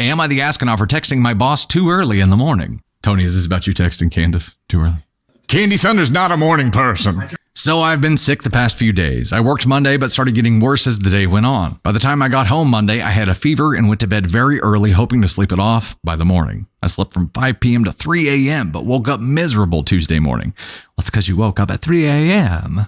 Am I the astronaut for texting my boss too early in the morning? Tony, is this about you texting Candace too early? Candy Thunder's not a morning person. So I've been sick the past few days. I worked Monday, but started getting worse as the day went on. By the time I got home Monday, I had a fever and went to bed very early, hoping to sleep it off by the morning. I slept from 5 p.m. to 3 a.m., but woke up miserable Tuesday morning. Well, it's because you woke up at 3 a.m.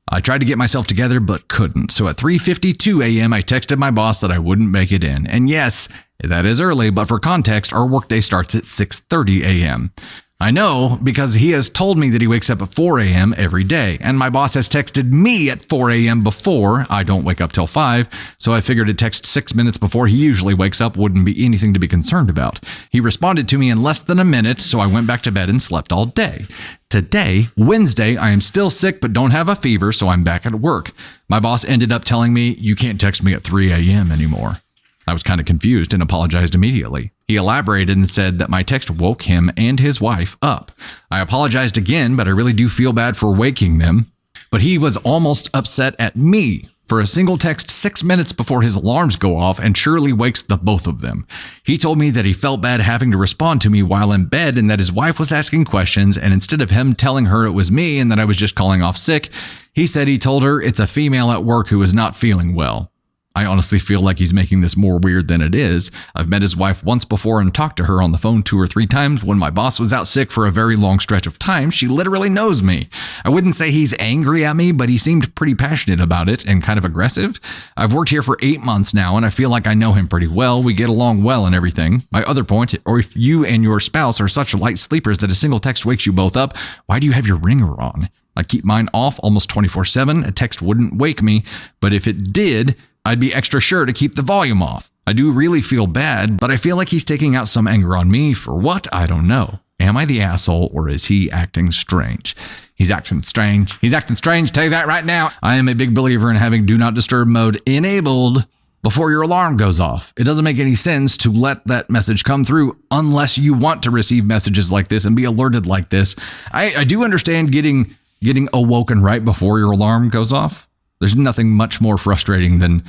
I tried to get myself together, but couldn't. So at 3:52 a.m., I texted my boss that I wouldn't make it in. And yes, that is early, but for context, our workday starts at 6:30 a.m. I know because he has told me that he wakes up at 4 a.m. every day, and my boss has texted me at 4 a.m. before. I don't wake up till 5, so I figured a text 6 minutes before he usually wakes up wouldn't be anything to be concerned about. He responded to me in less than a minute, so I went back to bed and slept all day. Today, Wednesday, I am still sick but don't have a fever, so I'm back at work. My boss ended up telling me, "You can't text me at 3 a.m. anymore." I was kind of confused and apologized immediately. He elaborated and said that my text woke him and his wife up. I apologized again, but I really do feel bad for waking them. But he was almost upset at me for a single text 6 minutes before his alarms go off and surely wakes the both of them. He told me that he felt bad having to respond to me while in bed and that his wife was asking questions, and instead of him telling her it was me and that I was just calling off sick, he said he told her it's a female at work who is not feeling well. I honestly feel like he's making this more weird than it is. I've met his wife once before and talked to her on the phone 2 or 3 times. When my boss was out sick for a very long stretch of time, she literally knows me. I wouldn't say he's angry at me, but he seemed pretty passionate about it and kind of aggressive. I've worked here for 8 months now, and I feel like I know him pretty well. We get along well and everything. My other point, or if you and your spouse are such light sleepers that a single text wakes you both up, why do you have your ringer on? I keep mine off almost 24/7. A text wouldn't wake me, but if it did, I'd be extra sure to keep the volume off. I do really feel bad, but I feel like he's taking out some anger on me for what? I don't know. Am I the asshole or is he acting strange? He's acting strange. He's acting strange. Tell you that right now. I am a big believer in having do not disturb mode enabled before your alarm goes off. It doesn't make any sense to let that message come through unless you want to receive messages like this and be alerted like this. I do understand getting awoken right before your alarm goes off. There's nothing much more frustrating than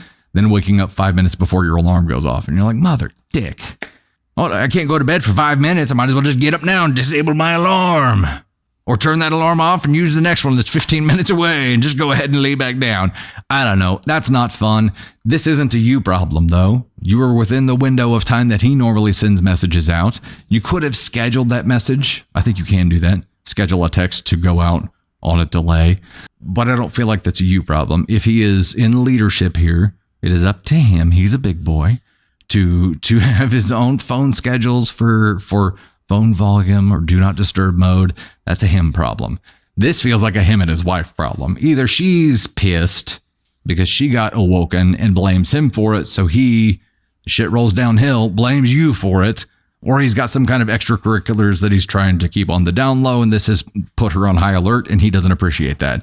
waking up 5 minutes before your alarm goes off. And you're like, mother dick. Oh, I can't go to bed for 5 minutes. I might as well just get up now and disable my alarm. Or turn that alarm off and use the next one that's 15 minutes away and just go ahead and lay back down. I don't know. That's not fun. This isn't a you problem, though. You were within the window of time that he normally sends messages out. You could have scheduled that message. I think you can do that. Schedule a text to go out on a delay. But I don't feel like that's a you problem. If he is in leadership here, it is up to him. He's a big boy to have his own phone schedules for phone volume or do not disturb mode. That's a him problem. This feels like a him and his wife problem. Either she's pissed because she got awoken and blames him for it, so shit rolls downhill, blames you for it, or he's got some kind of extracurriculars that he's trying to keep on the down low, and this has put her on high alert, and he doesn't appreciate that.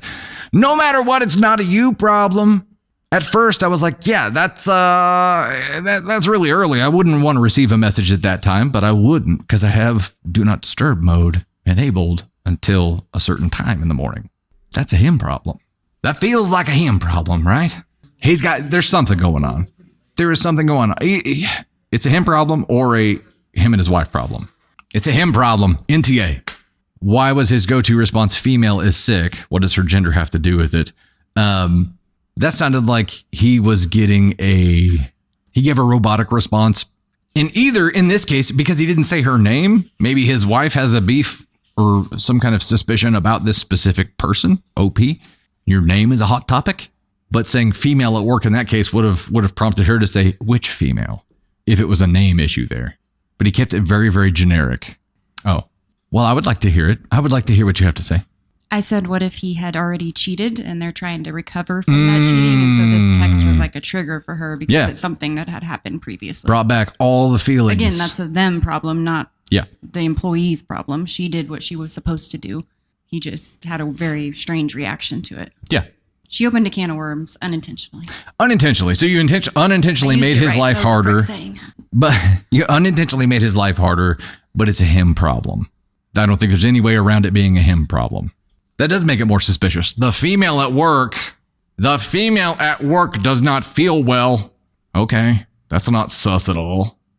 No matter what, it's not a you problem. At first, I was like, yeah, that's really early. I wouldn't want to receive a message at that time, but I wouldn't because I have do not disturb mode enabled until a certain time in the morning. That's a him problem. That feels like a him problem, right? There's something going on. There is something going on. It's a him problem or a him and his wife problem. It's a him problem. NTA. Why was his go-to response female is sick? What does her gender have to do with it? That sounded like he gave a robotic response. And either in this case, because he didn't say her name, maybe his wife has a beef or some kind of suspicion about this specific person. OP, your name is a hot topic. But saying female at work in that case would have prompted her to say which female if it was a name issue there. But he kept it very, very generic. Oh, well, I would like to hear it. I would like to hear what you have to say. I said, what if he had already cheated and they're trying to recover from that cheating? And so this text was like a trigger for her because it's something that had happened previously. Brought back all the feelings. Again, that's a them problem, not the employee's problem. She did what she was supposed to do. He just had a very strange reaction to it. Yeah. She opened a can of worms unintentionally. Unintentionally. So you unintentionally made his life harder. But you unintentionally made his life harder, but it's a him problem. I don't think there's any way around it being a him problem. That does make it more suspicious. The female at work does not feel well. Okay, that's not sus at all.